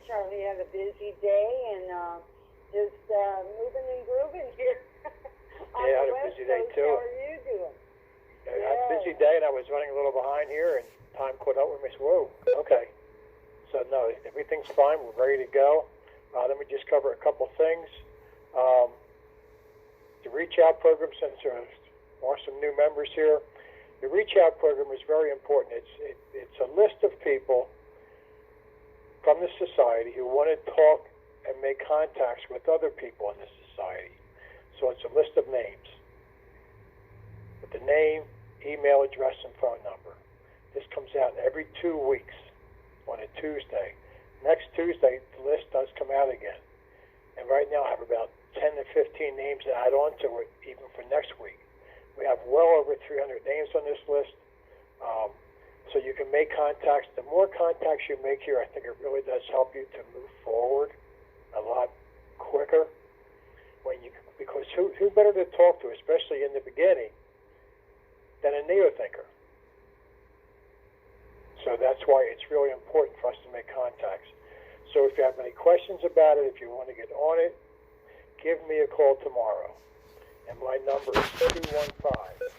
Charlie had a busy day and just moving and grooving here. On Yeah, I the had a West busy day Coast. too. How are you doing? I had a busy day, and I was running a little behind here, and time caught up with me. So, whoa, okay. So, no, everything's fine. We're ready to go. Let me just cover a couple things. The Reach Out program, since there are some new members here, the Reach Out program is very important. It's a list of people from the society who want to talk and make contacts with other people in the society. So it's a list of names with the name, email address, and phone number. This comes out every 2 weeks on a Tuesday. Next Tuesday, the list does come out again. And right now I have about 10 to 15 names to add on to it, even for next week. We have well over 300 names on this list. So you can make contacts. The more contacts you make here, I think it really does help you to move forward a lot quicker. Because who better to talk to, especially in the beginning, than a neo-thinker? So that's why it's really important for us to make contacts. So if you have any questions about it, if you want to get on it, give me a call tomorrow. And my number is 215-350.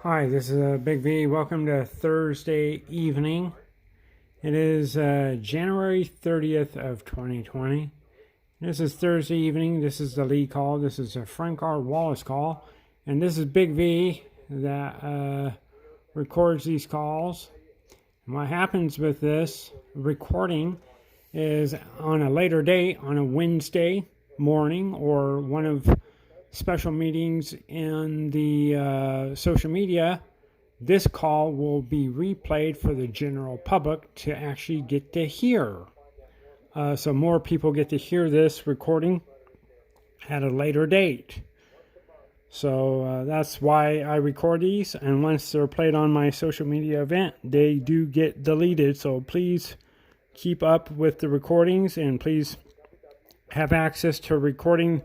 Hi, this is Big V. Welcome to Thursday evening. It is January 30th of 2020. This is Thursday evening. This is the lead call. This is a Frank R. Wallace call. And this is Big V that records these calls. And what happens with this recording is on a later date, on a Wednesday morning or one of special meetings in the social media, this call will be replayed for the general public to actually get to hear. So more people get to hear this recording at a later date. So that's why I record these, and once they're played on my social media event, they do get deleted. So please keep up with the recordings, and please have access to recording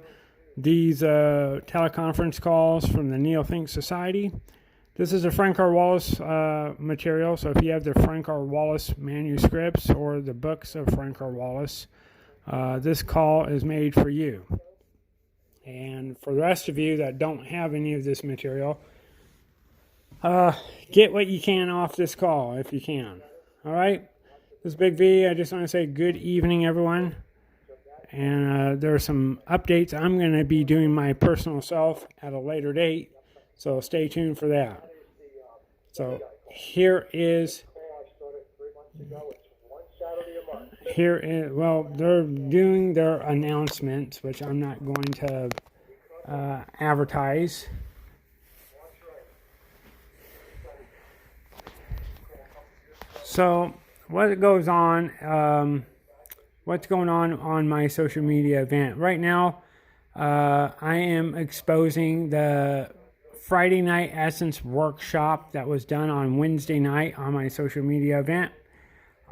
these teleconference calls from the Neo-Think Society. This is a Frank R. Wallace material, so if you have the Frank R. Wallace manuscripts or the books of Frank R. Wallace, this call is made for you. And for the rest of you that don't have any of this material, get what you can off this call if you can. All right? This is Big V. I just want to say good evening, everyone. And there are some updates. I'm going to be doing my personal self at a later date, so stay tuned for that. So here is, well, they're doing their announcements, which I'm not going to advertise. So what goes on, what's going on my social media event right now? I am exposing the Friday Night Essence workshop that was done on Wednesday night on my social media event.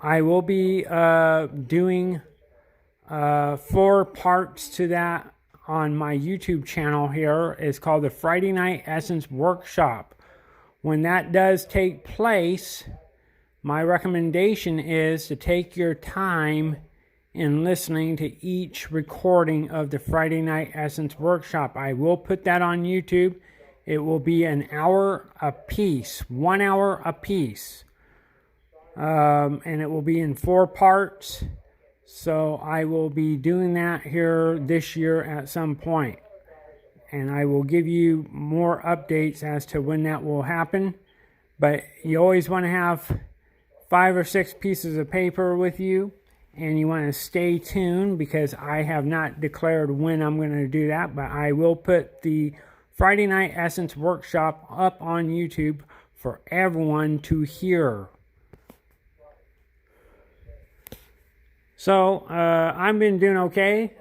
I will be doing 4 parts to that on my YouTube channel here. It's called the Friday Night Essence Workshop. When that does take place, my recommendation is to take your time in listening to each recording of the Friday Night Essence Workshop. I will put that on YouTube. It will be an hour a piece, 1 hour a piece. And it will be in 4 parts. So I will be doing that here this year at some point. And I will give you more updates as to when that will happen. But you always want to have 5 or 6 pieces of paper with you. And you want to stay tuned because I have not declared when I'm going to do that. But I will put the Friday Night Essence Workshop up on YouTube for everyone to hear. So I've been doing okay.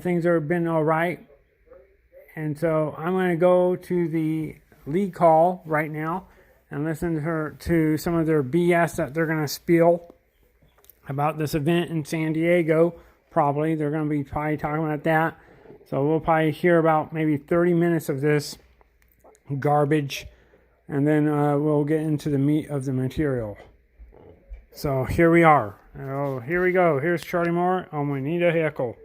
Things have been all right. And so I'm going to go to the lead call right now and listen to some of their BS that they're going to spill about this event in San Diego. Probably. They're going to be probably talking about that. So we'll probably hear about maybe 30 minutes of this garbage, and then we'll get into the meat of the material. So here we are. Oh, here we go. Here's Charlie Moore on Juanita Heckle.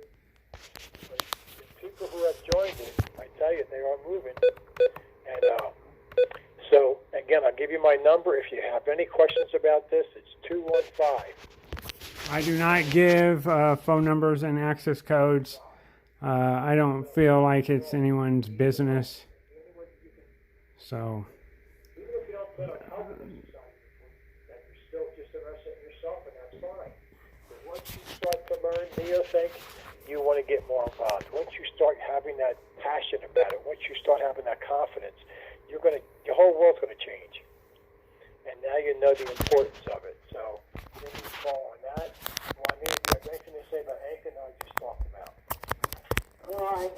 People who have joined it, I tell you, they are moving. And so, again, I'll give you my number. If you have any questions about this, it's 215. I do not give phone numbers and access codes. I don't feel like it's anyone's business. So. Even if you don't put a company that you're still just interested in yourself, and that's fine. But once you start to learn NeoThink, you want to get more involved. Once you start having that passion about it, once you start having that confidence, your whole world's going to change. And now you know the importance of it. So, then you fall on that. Well, I mean, do you have anything to say about anything I just talked about? Well, I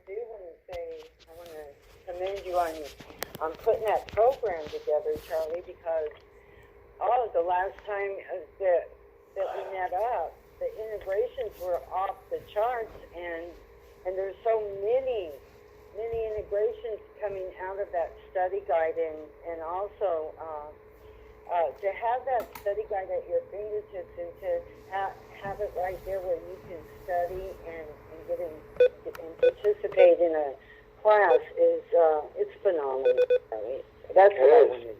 do want to say, I want to commend you on putting that program together, Charlie, because the last time that we met up, the integrations were off the charts, and there's so many integrations coming out of that study guide, and also to have that study guide at your fingertips and to have it right there where you can study and participate in a class is it's phenomenal. Right? That's what I wanted to do.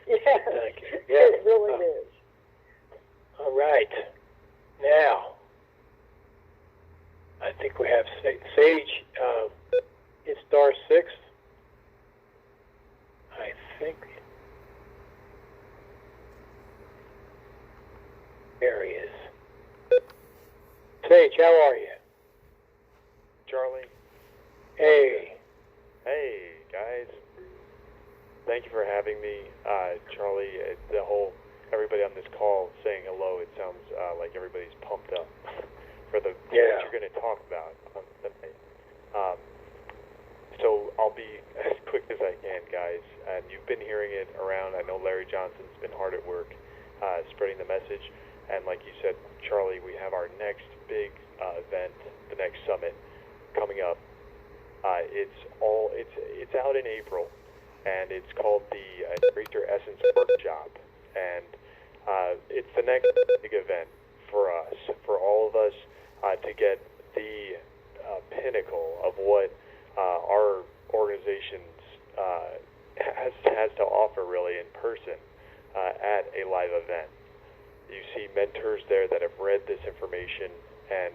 Yes, Thank you. Yes. It really is. All right. Now, I think we have Sage. It's star 6. I think. There he is. Sage, how are you? Charlie. Hey. Hey, guys. Thank you for having me. Charlie, everybody on this call saying hello, it sounds like everybody's pumped up for what you're going to talk about on tonight. So I'll be as quick as I can, guys. And you've been hearing it around. I know Larry Johnson's been hard at work spreading the message. And like you said, Charlie, we have our next big event, the next summit, coming up. It's out in April, and it's called the Embrace Your Essence Workshop. And it's the next big event for us, for all of us, to get the pinnacle of what our organizations has to offer, really, in person at a live event. You see mentors there that have read this information and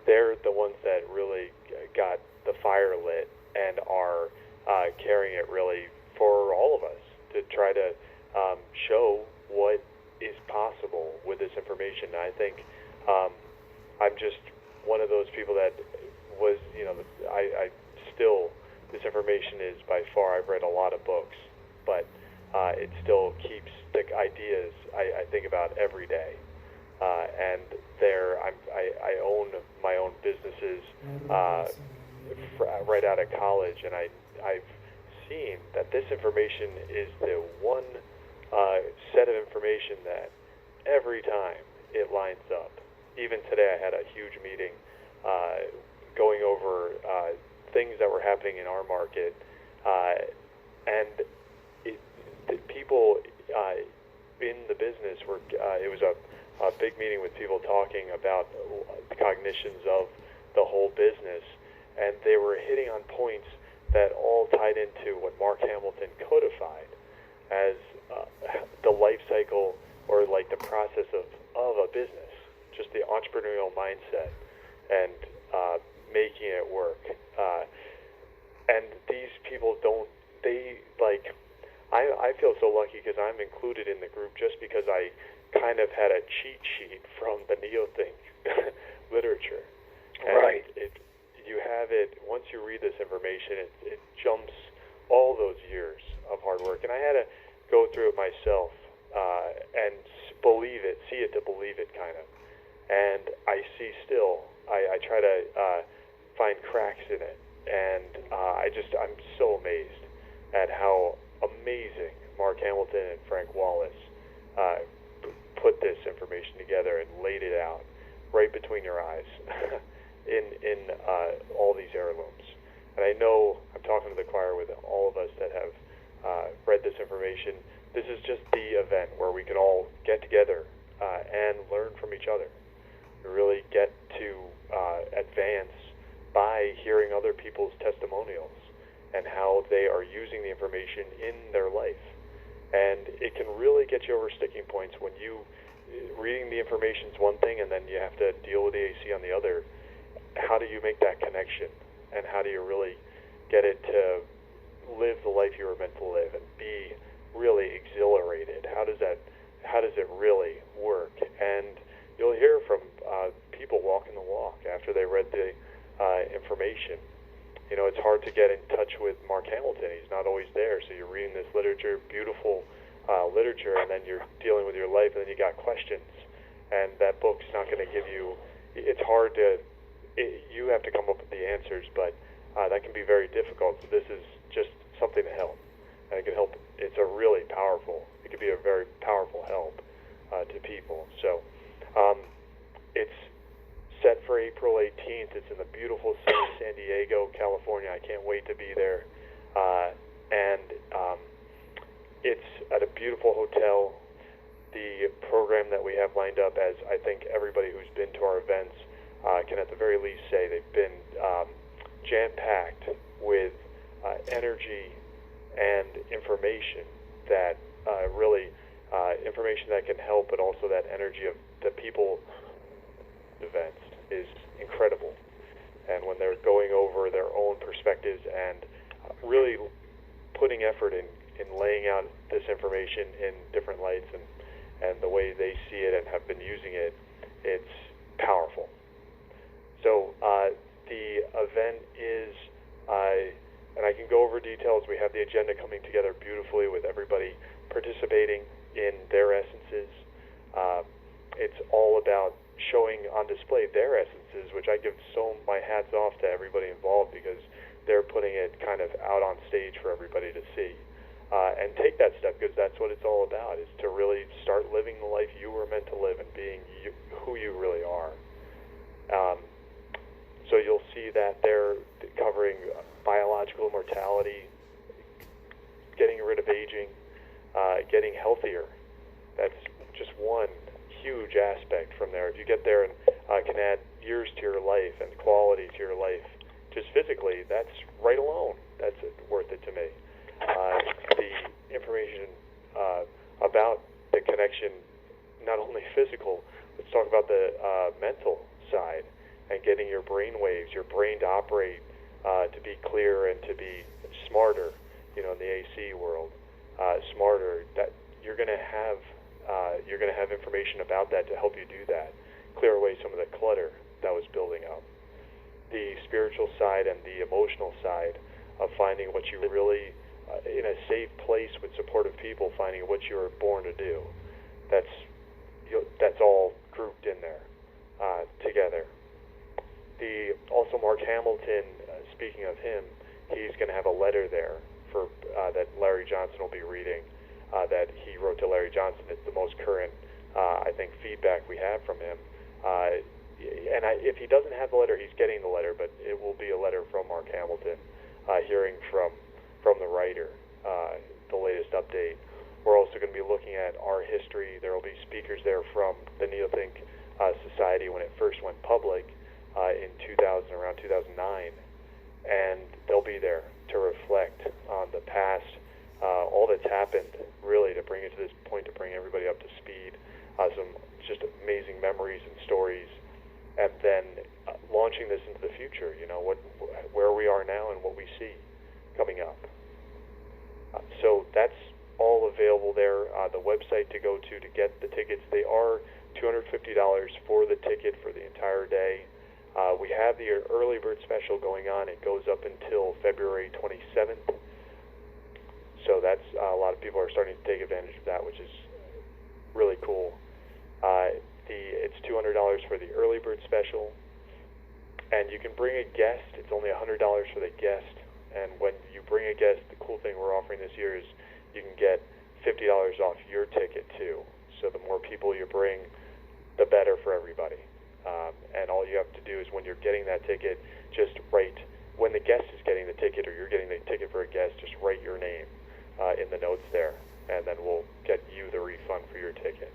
they're the ones that really got the fire lit and are carrying it really for all of us to try to show what is possible with this information. And I think I'm just one of those people that was, I still, this information is by far, I've read a lot of books, but it still keeps the ideas I think about every day. And I own my own businesses right out of college, and I've seen that this information is the one set of information that every time it lines up. Even today I had a huge meeting going over things that were happening in our market, and the people in the business were, it was a big meeting with people talking about the cognitions of the whole business, and they were hitting on points that all tied into what Mark Hamilton codified as the life cycle, or like the process of a business, just the entrepreneurial mindset and making it work. And these people I feel so lucky because I'm included in the group just because I kind of had a cheat sheet from the NeoThink literature. And right. You have it, once you read this information, it jumps all those years of hard work. And I had to go through it myself and believe it, see it to believe it, kind of. And I see still, I try to find cracks in it, and I'm so amazed at how amazing Mark Hamilton and Frank Wallace put this information together and laid it out right between your eyes in all these heirlooms. And I know I'm talking to the choir with all of us that have read this information. This is just the event where we can all get together and learn from each other. We really get to advance by hearing other people's testimonials and how they are using the information in their life. And it can really get you over sticking points when reading the information is one thing and then you have to deal with the AC on the other. How do you make that connection? And how do you really get it to live the life you were meant to live and be really exhilarated? How does it really work? And you'll hear from people walking the walk after they read the information. You know, it's hard to get in touch with Mark Hamilton. He's not always there. So you're reading this literature, beautiful literature, and then you're dealing with your life, and then you got questions. And that book's not going to give you. It's hard to. You have to come up with the answers, but that can be very difficult. So this is just something to help, and it can help. It's a really powerful. It could be a very powerful help to people. So it's set for April 18th. It's in the beautiful city of San Diego, California. I can't wait to be there. And it's at a beautiful hotel. The program that we have lined up, as I think everybody who's been to our events can at the very least say, they've been jam-packed with energy and information that really information that can help, but also that energy of the people events is incredible. And when they're going over their own perspectives and really putting effort in laying out this information in different lights and the way they see it and have been using it, it's powerful. So the event is, and I can go over details, we have the agenda coming together beautifully with everybody participating in their essences. It's all about showing on display their essences, which I give my hats off to everybody involved, because they're putting it kind of out on stage for everybody to see. And take that step, because that's what it's all about, is to really start living the life you were meant to live and being who you really are. So you'll see that they're covering biological immortality, getting rid of aging, getting healthier. That's just one huge aspect from there. If you get there and can add years to your life and quality to your life, just physically, that's right alone. That's worth it to me. The information about the connection, not only physical, let's talk about the mental side and getting your brain waves, your brain to operate, to be clear and to be smarter, in the AC world, smarter. That you're going to have information about that to help you do that, clear away some of the clutter that was building up. The spiritual side and the emotional side of finding what you really, in a safe place with supportive people, finding what you were born to do. That's all grouped in there together. Also Mark Hamilton, speaking of him, he's going to have a letter there for that Larry Johnson will be reading, that he wrote to Larry Johnson. It's the most current, I think, feedback we have from him. And if he doesn't have the letter, he's getting the letter, but it will be a letter from Mark Hamilton, hearing from the writer, the latest update. We're also going to be looking at our history. There will be speakers there from the Neothink Society when it first went public in around 2009, and they'll be there to reflect on the past, all that's happened, really, to bring it to this point, to bring everybody up to speed, some just amazing memories and stories, and then launching this into the future, where we are now and what we see coming up. So that's all available there. The website to go to get the tickets, they are $250 for the ticket for the entire day. We have the early bird special going on. It goes up until February 27th. So that's a lot of people are starting to take advantage of that, which is really cool. It's $200 for the early bird special, and you can bring a guest. It's only $100 for the guest. And when you bring a guest, the cool thing we're offering this year is you can get $50 off your ticket too. So the more people you bring, the better for everybody. And all you have to do is when you're getting that ticket, just write, when the guest is getting the ticket or you're getting the ticket for a guest, just write your name in the notes there, and then we'll get you the refund for your ticket.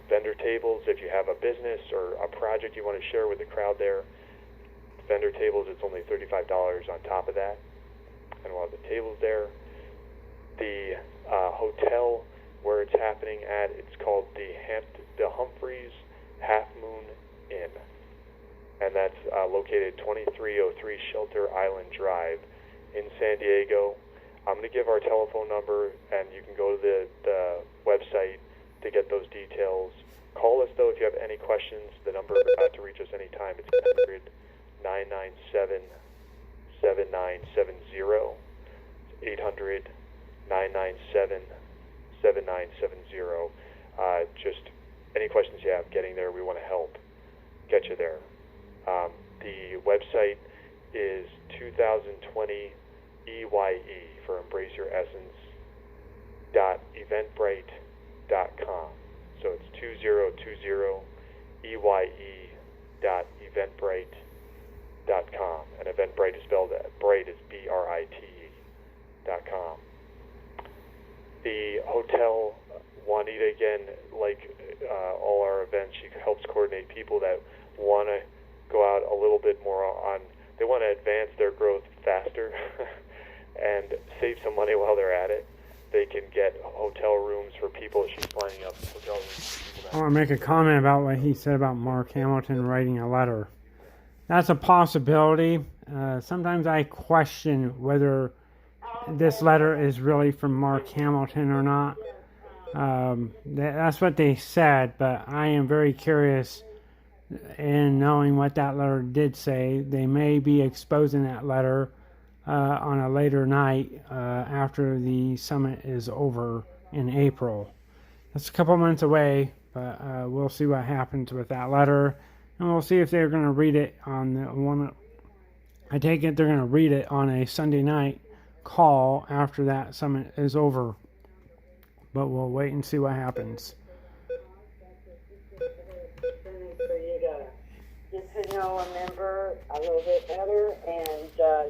Vendor tables, if you have a business or a project you want to share with the crowd there, vendor tables, it's only $35 on top of that, and we'll have the tables there. The hotel where it's happening at, it's called the Humphreys Half Moon Inn, and that's located 2303 Shelter Island Drive in San Diego. I'm going to give our telephone number, and you can go to the website to get those details. Call us, though, if you have any questions. The number to reach us anytime, it's 800-997-7970. 800-997-7970. Just any questions you have getting there, we want to help get you there. The website is 2020 EYE for Embrace Your Essence .eventbrite.com. So it's 2020 EYE.eventbrite.com, and Eventbrite is spelled Bright is BRITE.com. The hotel, Juanita, again, like all our events, she helps coordinate people that want to go out a little bit more on, they want to advance their growth faster and save some money while they're at it. They can get hotel rooms for people. She's lining up hotel rooms for people. I want to make a comment about what he said about Mark Hamilton writing a letter. That's a possibility. Sometimes I question whether this letter is really from Mark Hamilton or not. That's what they said, but I am very curious in knowing what that letter did say. They may be exposing that letter on a later night after the summit is over in April. That's a couple months away, but we'll see what happens with that letter, and we'll see if they're going to read it on the one. I take it they're going to read it on a Sunday night call after that summit is over, but we'll wait and see what happens. Get to know a member a little bit better and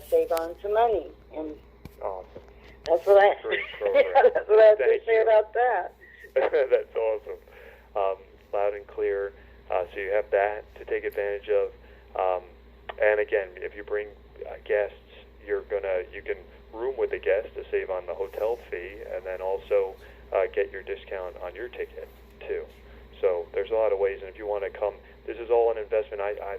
save on some money. And Awesome. that's what I Great program. that's what I have to Thank say you. about that. That's awesome. Loud and clear. So you have that to take advantage of. And again, if you bring guests, you can room with the guest to save on the hotel fee, and then also get your discount on your ticket too. So there's a lot of ways, and if you want to come, this is all an investment. I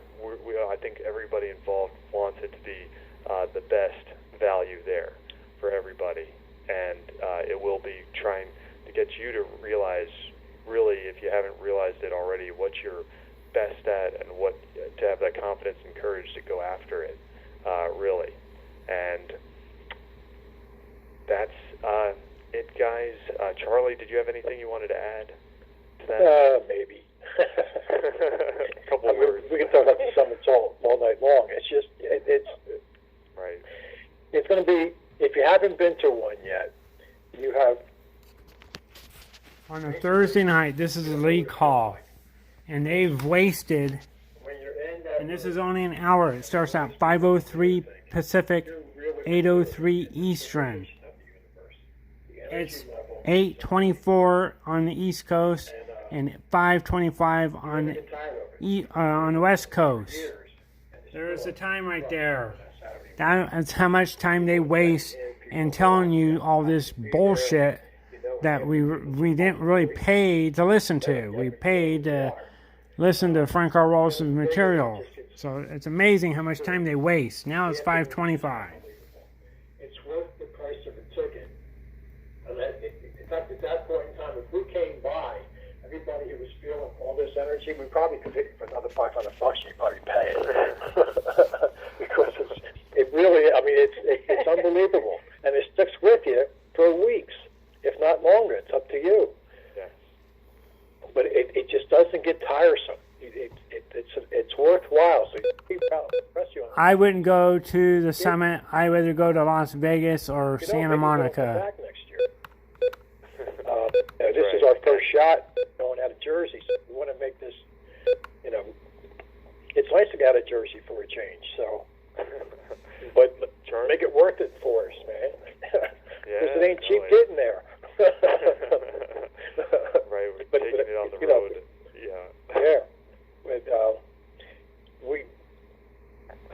think everybody involved wants it to be the best value there for everybody, and it will be trying to get you to realize, really, if you haven't realized it already, what you're best at, and what to have that confidence and courage to go after it, really. And that's it, guys. Charlie, did you have anything you wanted to add to that? Maybe. A couple words. We can talk about the summits all night long. It's just, it's Right. It's going to be, if you haven't been to one yet, you have. On a Thursday night, this is a league call, and they've wasted, When you're in that, and this is only an hour. It starts at 5:03 Pacific, 8:03 Eastern. It's 8:24 on the East Coast and 5:25 on the West Coast. There's the time right there. That's how much time they waste in telling you all this bullshit that we didn't really pay to listen to. We paid to listen to Frank R. Wallace's material. So it's amazing how much time they waste. Now it's 5:25. it's worth the price of a ticket. In fact, at that point in time, if we came by, everybody who was feeling all this energy, we probably could hit it for another $500. You'd probably pay it because it really, I mean, it's unbelievable, and it sticks with you for weeks, if not longer. It's up to you. Yes. But it just doesn't get tiresome. It's worthwhile. So keep pressing on it. I wouldn't go to the summit. I would either go to Las Vegas or You know, Santa maybe we'll come Monica. back next year. This is our first shot going out of Jersey. So we want to make this, it's nice to get out of Jersey for a change. So, but make it worth it for us, man. Because it ain't cheap getting there. Right, we're But, taking it on the you know, road. Yeah. Yeah, but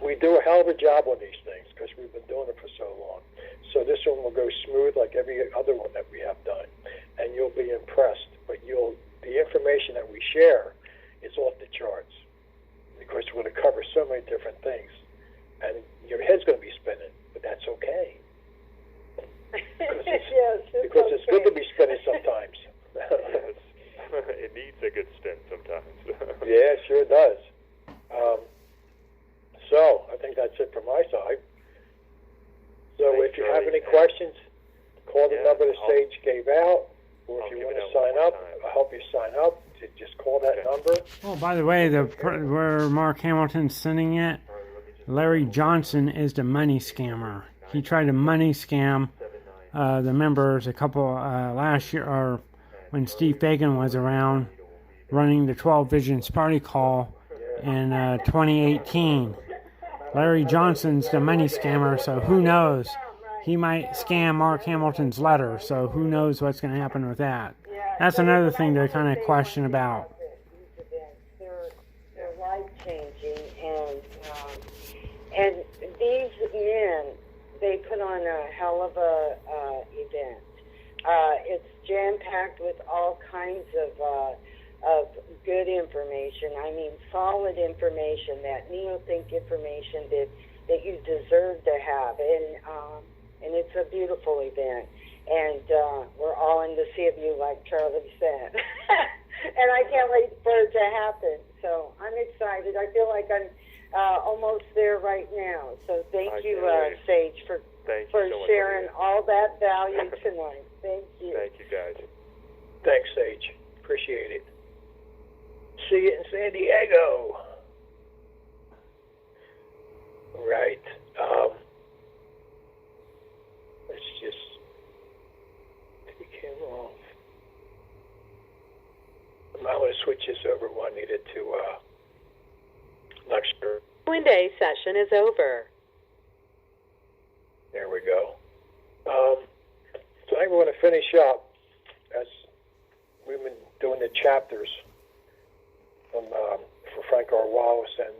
we do a hell of a job on these things because we've been doing it for so long. So this one will go smooth like every other one that we have done, and you'll be impressed. But the information that we share is off the charts because we're going to cover so many different things, and your head's going to be spinning, but that's okay. Because it's good to be spinning sometimes. Yes. It needs a good spin sometimes. Yeah, it sure does. So I think that's it from my side. So Thanks, if you have Charlie. any questions, call the Yeah, number that I'll- Sage gave out, or I'll if you give want it to out one sign more up, time. I'll help you sign up. Just call that Okay. number. Oh, by the way, where Mark Hamilton's sending it, Larry Johnson is the money scammer. He tried to money scam the members a couple last year, or when Steve Fagan was around running the 12 Visions Party Call in 2018. Larry Johnson's the money scammer, so who knows? He might scam Mark Hamilton's letter, so who knows what's going to happen with that. That's another thing to kind of question about. These events, they're life changing, and these men, they put on a hell of a event. It's jam packed with all kinds of good information. I mean, solid information, that neo-think information that you deserve to have, and it's a beautiful event. And we're all in the sea of you, like Charlie said. And I can't wait for it to happen. So I'm excited. I feel like I'm almost there right now. So thank I you, can't wait. Sage, for Thank you so much, sharing Maria. all that value tonight. Thank you. Thank you, guys. Thanks, Sage. Appreciate it. See you in San Diego. Right. Let's just take the camera off. I'm going to switch this over, Juanita, to lecture. Q&A session is over. There we go. Tonight we're going to finish up, as we've been doing the chapters from for Frank R. Wallace, and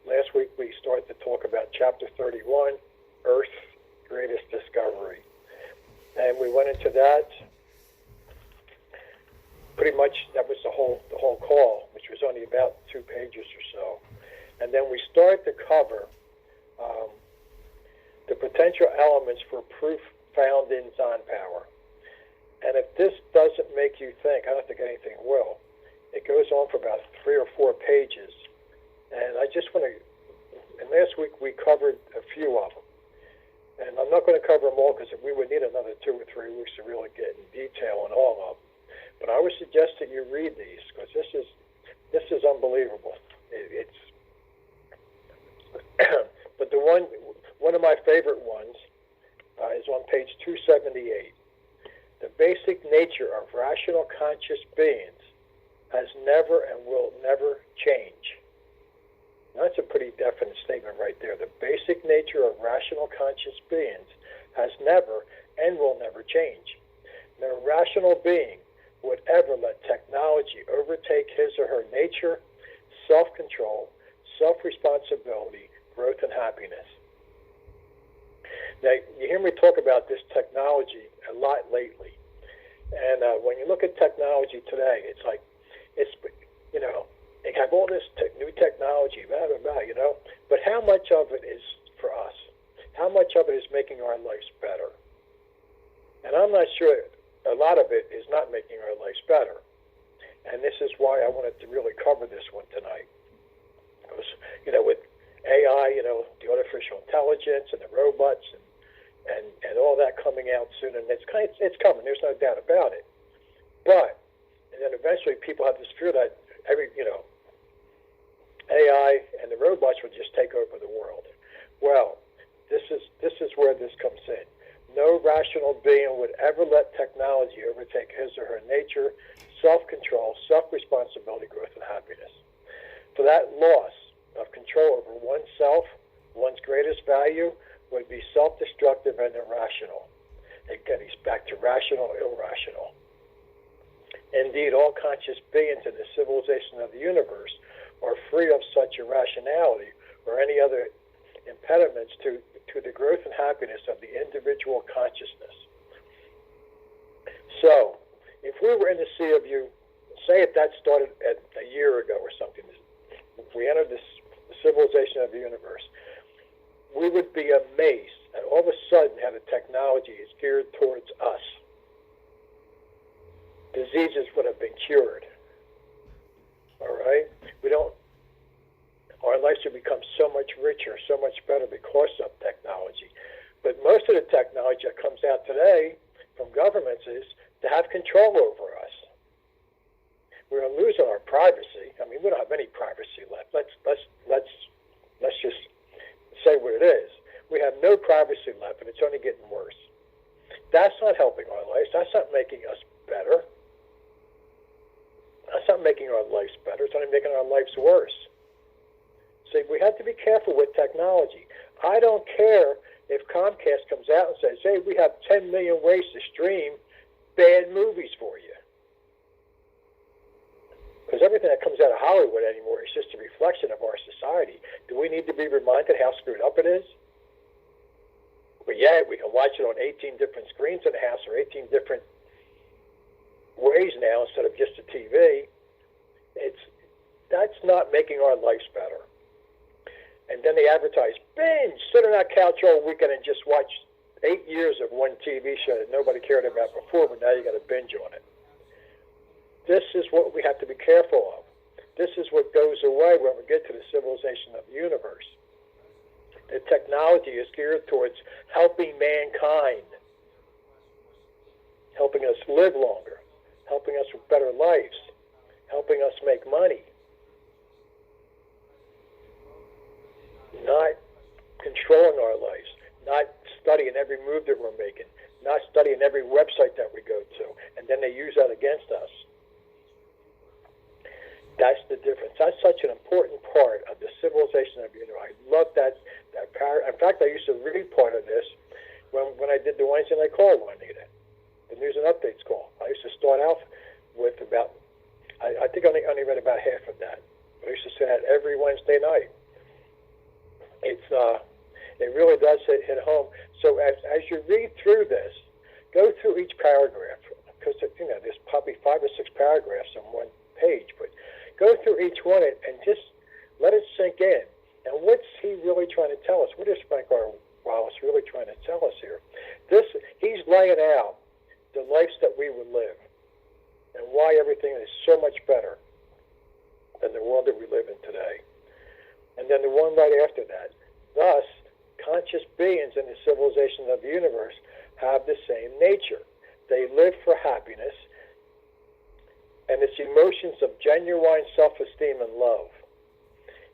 last week we started to talk about chapter 31, Earth's Greatest Discovery, and we went into that. Pretty much that was the whole call, which was only about 2 pages or so, and then we started to cover the potential elements for proof found in Zon power. And if this doesn't make you think, I don't think anything will. It goes on for about 3 or 4 pages. And I just want to, and last week we covered a few of them. And I'm not going to cover them all because we would need another 2 or 3 weeks to really get in detail on all of them. But I would suggest that you read these because this is unbelievable. It's but the one of my favorite ones is on page 278. The basic nature of rational conscious beings has never and will never change. Now, that's a pretty definite statement right there. The basic nature of rational conscious beings has never and will never change. No rational being would ever let technology overtake his or her nature, self-control, self-responsibility, growth, and happiness. Now, you hear me talk about this technology a lot lately. And when you look at technology today, it's like, they have all this new technology, blah, blah, blah, But how much of it is for us? How much of it is making our lives better? And I'm not sure a lot of it is not making our lives better. And this is why I wanted to really cover this one tonight. Because, with AI, the artificial intelligence and the robots and all that coming out soon, and it's coming. There's no doubt about it. But and then eventually, people have this fear that AI and the robots would just take over the world. Well, this is where this comes in. No rational being would ever let technology overtake his or her nature, self-control, self-responsibility, growth, and happiness. For that loss of control over oneself, one's greatest value, would be self-destructive and irrational. Again, he's back to rational, irrational. Indeed, all conscious beings in the civilization of the universe are free of such irrationality or any other impediments to the growth and happiness of the individual consciousness. So, if we were in the sea of you, say if that started a year ago or something, if we entered the civilization of the universe, we would be amazed at all of a sudden how the technology is geared towards us. Diseases would have been cured. All right? Our lives would become so much richer, so much better because of technology. But most of the technology that comes out today from governments is to have control over us. We're losing our privacy. I mean, we don't have any privacy left. Let's just say what it is. We have no privacy left, and it's only getting worse. That's not helping our lives. That's not making us better. That's not making our lives better. It's only making our lives worse. See, we have to be careful with technology. I don't care if Comcast comes out and says, hey, we have 10 million ways to stream bad movies for you. Because everything that comes out of Hollywood anymore is just a reflection of our society. Do we need to be reminded how screwed up it is? But yeah, we can watch it on 18 different screens in the house or 18 different ways now instead of just a TV. That's not making our lives better. And then they advertise, binge, sit on that couch all weekend and just watch 8 years of one TV show that nobody cared about before, but now you got to binge on it. This is what we have to be careful of. This is what goes away when we get to the civilization of the universe. The technology is geared towards helping mankind, helping us live longer, helping us with better lives, helping us make money, not controlling our lives, not studying every move that we're making, not studying every website that we go to, and then they use that against us. That's the difference. That's such an important part of the civilization of the universe. I love that power. In fact, I used to read part of this when I did the Wednesday night call, Juanita, the news and updates call. I used to start out with about, I think I only read about half of that. But I used to say that every Wednesday night. It really does hit home. So as you read through this, go through each paragraph, because there's probably 5 or 6 paragraphs on one page, but go through each one and just let it sink in. And what's he really trying to tell us? What is Frank R. Wallace really trying to tell us here? He's laying out the lives that we would live and why everything is so much better than the world that we live in today. And then the one right after that. Thus, conscious beings in the civilization of the universe have the same nature. They live for happiness and its emotions of genuine self-esteem and love.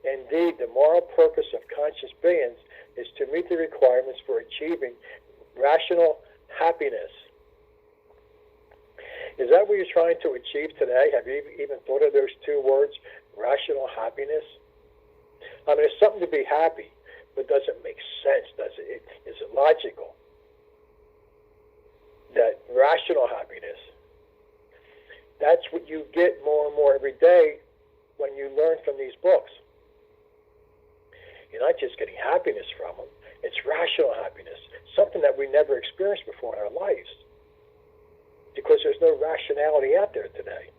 Indeed, the moral purpose of conscious beings is to meet the requirements for achieving rational happiness. Is that what you're trying to achieve today? Have you even thought of those 2 words, rational happiness? I mean, it's something to be happy, but does it make sense? Is it logical? That rational happiness, that's what you get more and more every day when you learn from these books. You're not just getting happiness from them. It's rational happiness, something that we never experienced before in our lives, because there's no rationality out there today.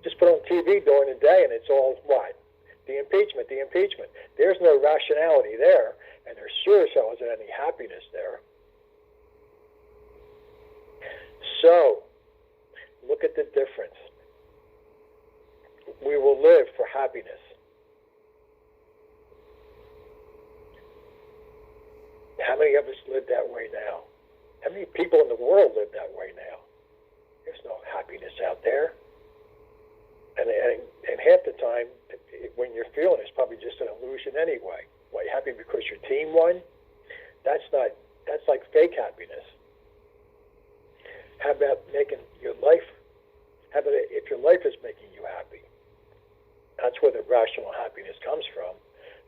Just put on TV during the day and it's all what? The impeachment. There's no rationality there, and there sure as hell isn't any happiness there. So, look at the difference. We will live for happiness. How many of us live that way now? How many people in the world live that way now? There's no happiness out there. And half the time, when you're feeling it's probably just an illusion anyway. Why, you happy because your team won? That's like fake happiness. How about making your life, how about if your life is making you happy? That's where the rational happiness comes from,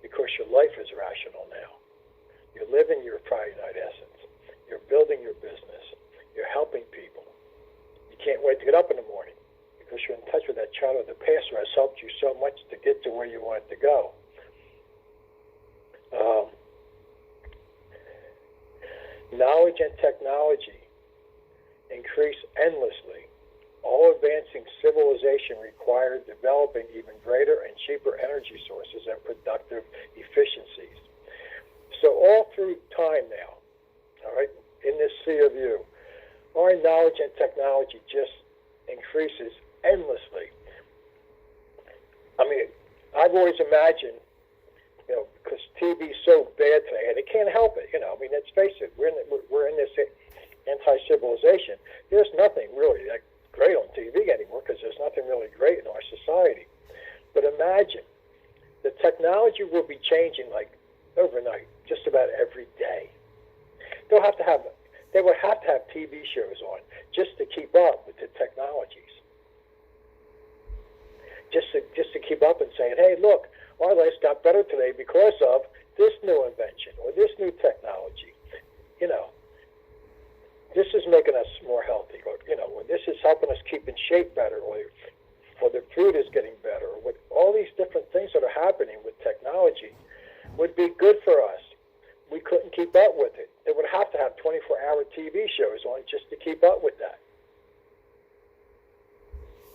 because your life is rational now. You're living your finite essence. You're building your business. You're helping people. You can't wait to get up in the morning because you're in touch with that child of the past who has helped you so much to get to where you want to go. Knowledge and technology increase endlessly. All advancing civilization require developing even greater and cheaper energy sources and productive efficiencies. So all through time now, all right, in this sea of you, our knowledge and technology just increases endlessly. I mean, I've always imagined, because TV's so bad today, and it can't help it. I mean, let's face it, we're in this anti-civilization. There's nothing really that great on TV anymore because there's nothing really great in our society. But imagine the technology will be changing like overnight, just about every day. They would have to have TV shows on just to keep up with the technologies. Just to keep up and saying, hey, look, our lives got better today because of this new invention or this new technology. This is making us more healthy, or this is helping us keep in shape better, or the food is getting better. Or all these different things that are happening with technology would be good for us. We couldn't keep up with it. They would have to have 24-hour TV shows on just to keep up with that.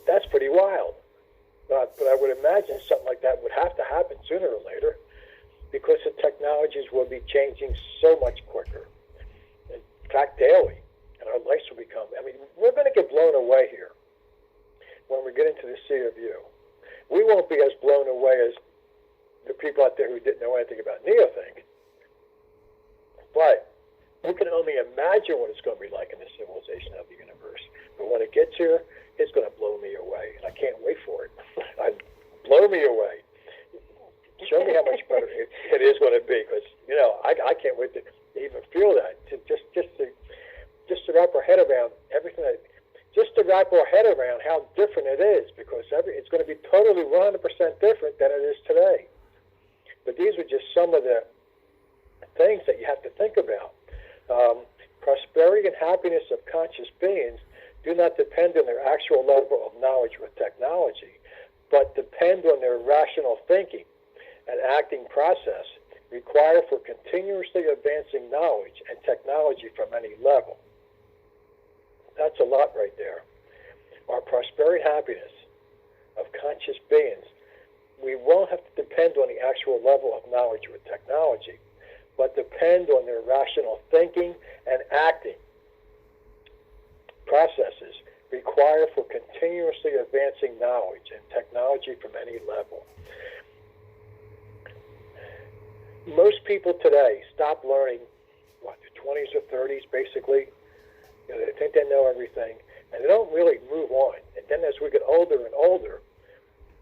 That's pretty wild. But I would imagine something like that would have to happen sooner or later because the technologies will be changing so much quicker. In fact, daily. And our lives will become, we're going to get blown away here when we get into the sea of you. We won't be as blown away as the people out there who didn't know anything about neothink. But we can only imagine what it's going to be like in the civilization of the universe. But when it gets here, it's going to blow me away. And I can't wait for it. Blow me away. Show me how much better it is going to be. Because, I can't wait to even feel that. Just to wrap our head around everything just to wrap our head around how different it is, because it's going to be totally 100% different than it is today. But these are just some of the things that you have to think about. Prosperity and happiness of conscious beings do not depend on their actual level of knowledge with technology, but depend on their rational thinking and acting process required for continuously advancing knowledge and technology from any level. That's a lot right there. Our prosperity and happiness of conscious beings, we won't have to depend on the actual level of knowledge with technology, but depend on their rational thinking and acting processes required for continuously advancing knowledge and technology from any level. Most people today stop learning, their 20s or 30s basically. They think they know everything, and they don't really move on. And then as we get older and older,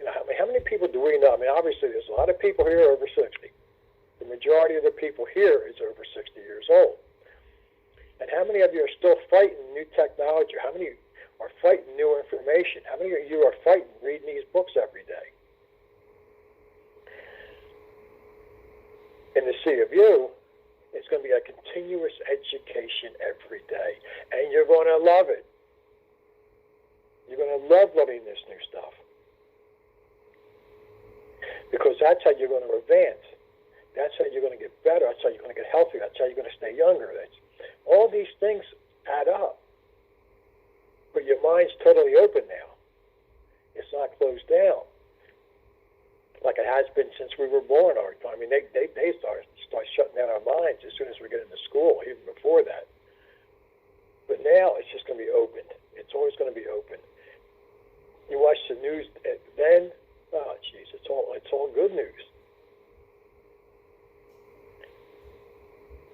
how many people do we know? Obviously there's a lot of people here over 60. The majority of the people here is over 60 years old. And how many of you are still fighting new technology? How many are fighting new information? How many of you are fighting reading these books every day? In the sea of you, it's going to be a continuous education every day. And you're going to love it. You're going to love learning this new stuff. Because that's how you're going to advance. That's how you're going to get better. That's how you're going to get healthier. That's how you're going to stay younger. All these things add up. But your mind's totally open now. It's not closed down like it has been since we were born. They start shutting down our minds as soon as we get into school, even before that. But now it's just going to be opened. It's always going to be open. You watch the news then, oh geez, it's all good news.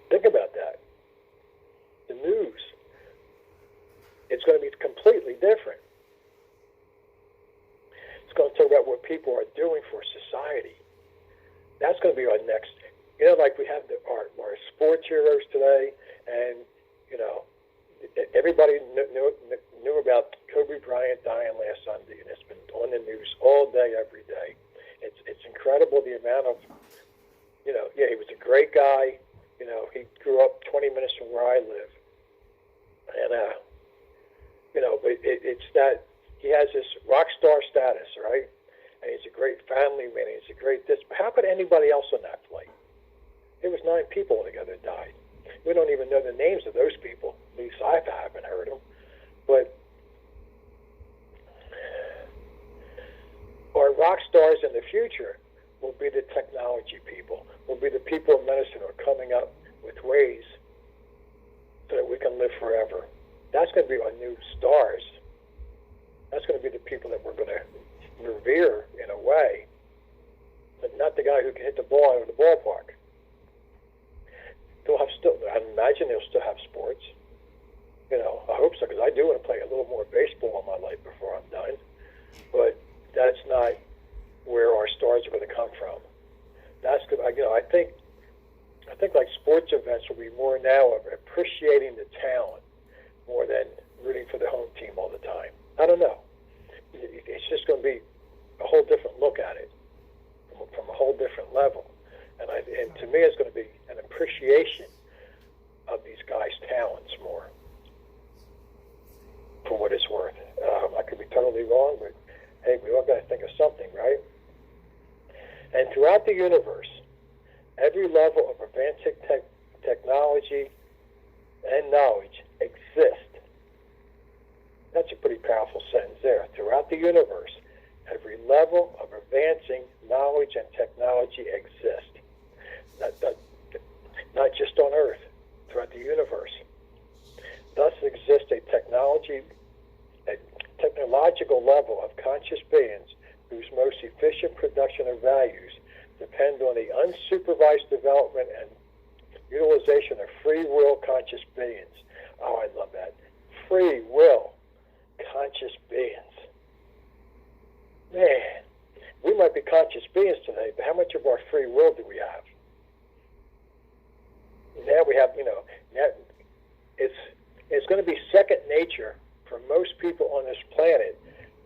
Think about that. The news. It's going to be completely different. It's people are doing for society. That's going to be our next. Like we have our sports heroes today, and everybody knew about Kobe Bryant dying last Sunday, and it's been on the news all day, every day. It's incredible the amount of, he was a great guy. He grew up 20 minutes from where I live, and but it's that he has this rock star status, right? And he's a great family man. He's a great this. But how could anybody else on that flight? It was 9 people altogether died. We don't even know the names of those people. At least I haven't heard them. But our rock stars in the future will be the technology people, will be the people in medicine who are coming up with ways so that we can live forever. That's going to be our new stars. That's going to be the people that we're going to revere in a way, but not the guy who can hit the ball out of the ballpark. I imagine they'll still have sports. I hope so, because I do want to play a little more baseball in my life before I'm done. But that's not where our stars are going to come from. That's good. I think like sports events will be more now of appreciating the talent more than rooting for the home team all the time. I don't know. It's just going to be a whole different look at it from a whole different level. And to me, it's going to be an appreciation of these guys' talents more, for what it's worth. I could be totally wrong, but hey, we all got to think of something, right? And throughout the universe, every level of advanced technology and knowledge exists. That's a pretty powerful sentence there. Throughout the universe, every level of advancing knowledge and technology exists. Not just on Earth, throughout the universe. Thus exists a technological level of conscious beings whose most efficient production of values depend on the unsupervised development and utilization of free will conscious beings. Oh, I love that. Free will conscious beings. Man, we might be conscious beings today, but how much of our free will do we have? Now we have, now it's going to be second nature for most people on this planet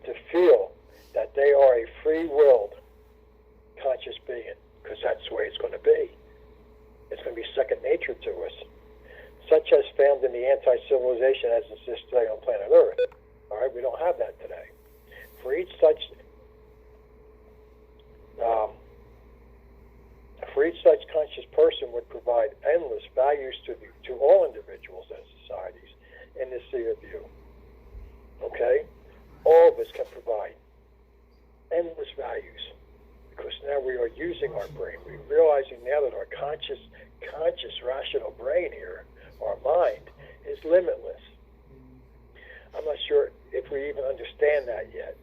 to feel that they are a free-willed conscious being, because that's the way it's going to be. It's going to be second nature to us, such as found in the anti-civilization as exists today on planet Earth. All right, we don't have that today. For each such conscious person would provide endless values to all individuals and societies in this sea of view. Okay? All of us can provide endless values, because now we are using our brain. We're realizing now that our conscious rational brain here, our mind, is limitless. I'm not sure if we even understand that yet,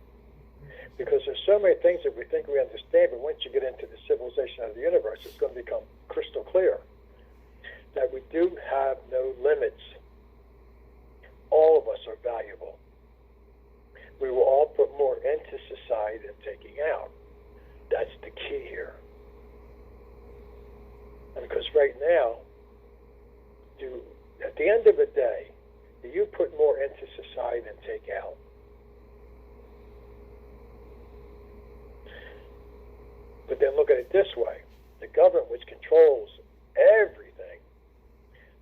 because there's so many things that we think we understand, but once you get into the civilization of the universe, it's going to become crystal clear that we do have no limits. All of us are valuable. We will all put more into society than taking out. That's the key here. And because right now, at the end of the day, do you put more into society than take out? But then look at it this way. The government, which controls everything,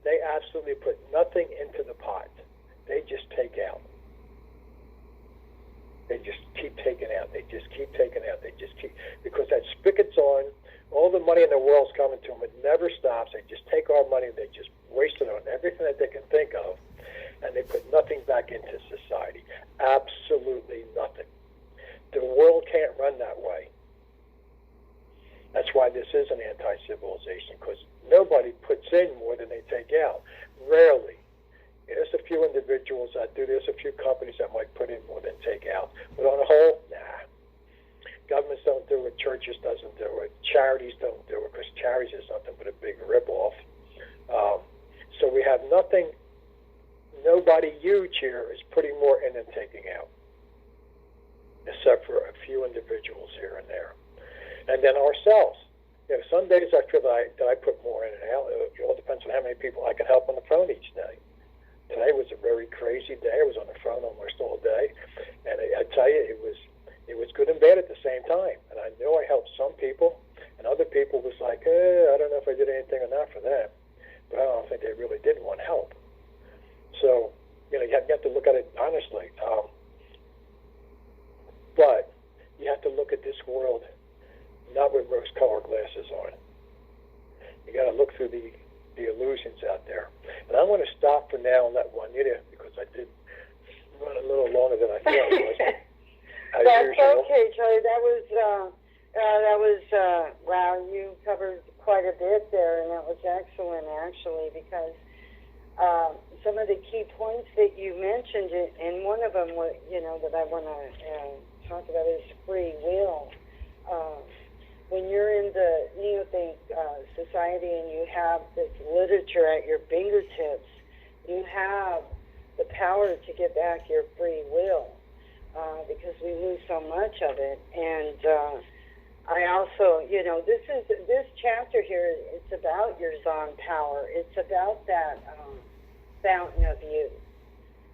they absolutely put nothing into the pot. They just take out. They just keep taking out. They just keep taking out. They just keep, because that spigot's on. All the money in the world's coming to them. It never stops. They just take our money. They just waste it on everything that they can think of, and they put nothing back into society. Absolutely nothing. The world can't run that way. That's why this is an anti-civilization, because nobody puts in more than they take out. Rarely. There's a few individuals that do. There's a few companies that might put in more than take out. But on the whole, nah. Governments don't do it. Churches doesn't do it. Charities don't do it, because charities is nothing but a big rip-off. So we have nothing. Nobody huge here is putting more in than taking out. except for a few individuals here and there. And then ourselves. Some days I feel that I put more in and out. It all depends on how many people I can help on the phone each day. Today was a very crazy day. I was on the phone almost all day, and I tell you, it was good and bad at the same time. And I knew I helped some people, and other people was like, I don't know if I did anything enough for them, but I don't think they really did want help. So, you have to look at it honestly. But you have to look at this world not with rose-colored glasses on. You got to look through the illusions out there. And I want to stop for now and let Juanita, because I did run a little longer than I thought I was. That's okay, Charlie. That was wow. You covered quite a bit there, and that was excellent, actually, because some of the key points that you mentioned, and one of them, that I want to talk about is free will. When you're in the Neothink Society and you have this literature at your fingertips, you have the power to get back your free will because we lose so much of it. And I also, this chapter here, it's about your Zon power. It's about that fountain of youth.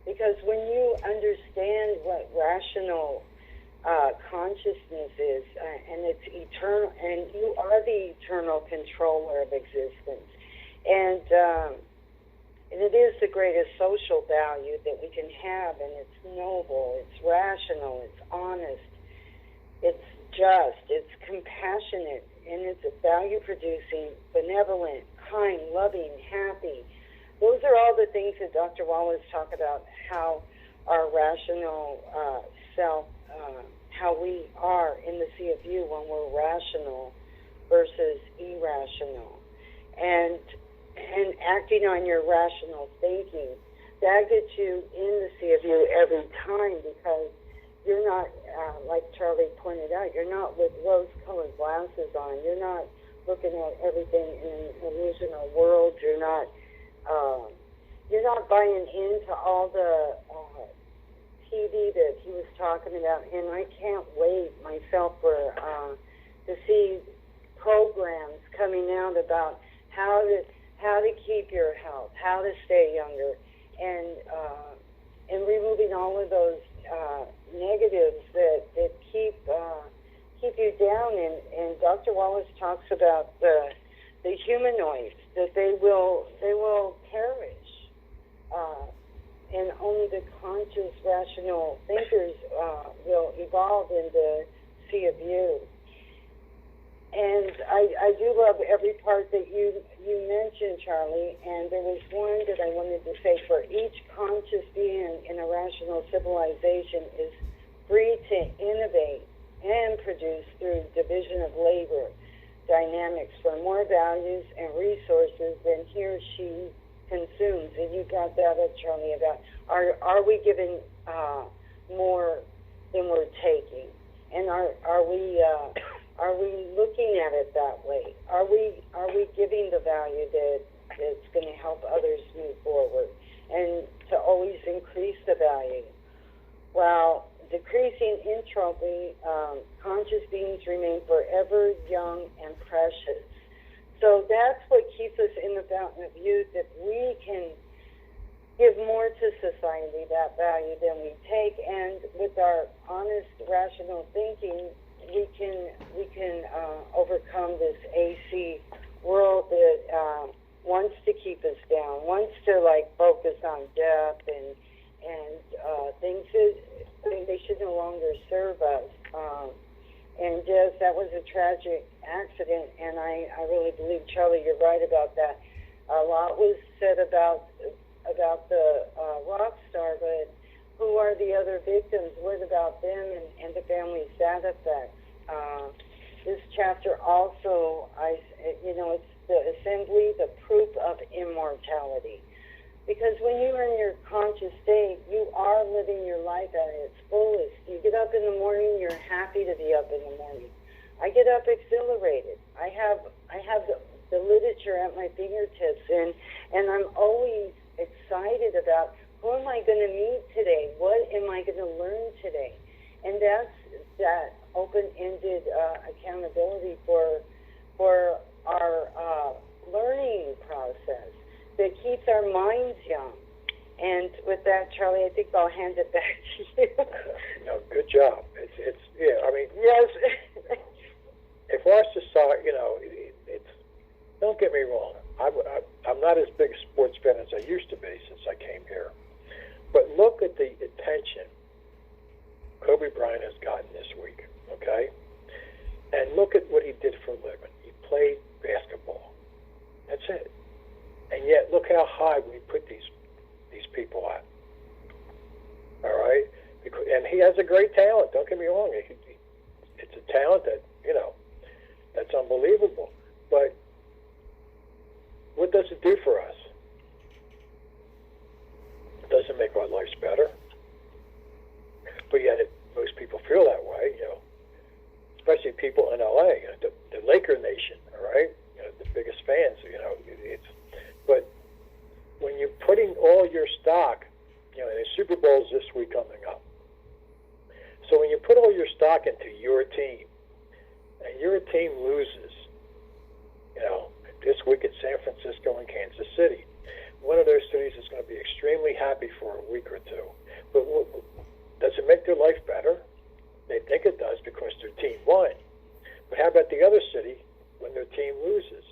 Because when you understand what rational consciousness is, and it's eternal, and you are the eternal controller of existence, and it is the greatest social value that we can have, and it's noble, it's rational, it's honest, it's just, it's compassionate, and it's value-producing, benevolent, kind, loving, happy. Those are all the things that Dr. Wallace talked about, how our rational self, how we are in the sea of you when we're rational versus irrational, and acting on your rational thinking, that gets you in the sea of you every time, because you're not, like Charlie pointed out, you're not with rose-colored glasses on. You're not looking at everything in an illusional world. You're not buying into all the TV that he was talking about, and I can't wait myself for to see programs coming out about how to keep your health, how to stay younger, and removing all of those negatives that keep you down. And Dr. Wallace talks about the humanoids, that they will perish. And only the conscious, rational thinkers will evolve in the sea of you. And I do love every part that you mentioned, Charlie. And there was one that I wanted to say: for each conscious being in a rational civilization is free to innovate and produce through division of labor dynamics for more values and resources than he or she consumes. And you got that up, Charlie, about are we giving more than we're taking, and are we looking at it that way? Are we giving the value that's going to help others move forward and to always increase the value? While decreasing entropy, conscious beings remain forever young and precious. So that's what keeps us in the fountain of youth, that we can give more to society, that value, than we take. And with our honest, rational thinking, we can overcome this AC world that wants to keep us down, wants to focus on death and things that they should no longer serve us. And yes, that was a tragic accident, and I really believe, Charlie, you're right about that. A lot was said about the rock star, but who are the other victims? What about them and the family's sad effects? This chapter also, it's the assembly, the proof of immortality. Because when you're in your conscious state, you are living your life at its fullest. You get up in the morning, you're happy to be up in the morning. I get up exhilarated. I have the literature at my fingertips, and I'm always excited about who am I going to meet today? What am I going to learn today? and that's that open-ended accountability for our learning process that keeps our minds young. And with that, Charlie, I think I'll hand it back to you. No, good job. It's yeah. I mean, Yes. if our society, it's. Don't get me wrong. I'm not as big a sports fan as I used to be since I came here. But look at the attention Kobe Bryant has gotten this week, okay? And look at what he did for a living. He played basketball. That's it. And yet, look how high we put these people at. All right? And he has a great talent. Don't get me wrong. It's a talent that, that's unbelievable. But what does it do for us? It doesn't make our lives better. But yet, most people feel that way, especially people in LA, the Laker Nation, all right? The biggest fans, but when you're putting all your stock, the Super Bowl's this week coming up. So when you put all your stock into your team, and your team loses, this week at San Francisco and Kansas City, one of those cities is going to be extremely happy for a week or two. But does it make their life better? They think it does because their team won. But how about the other city when their team loses?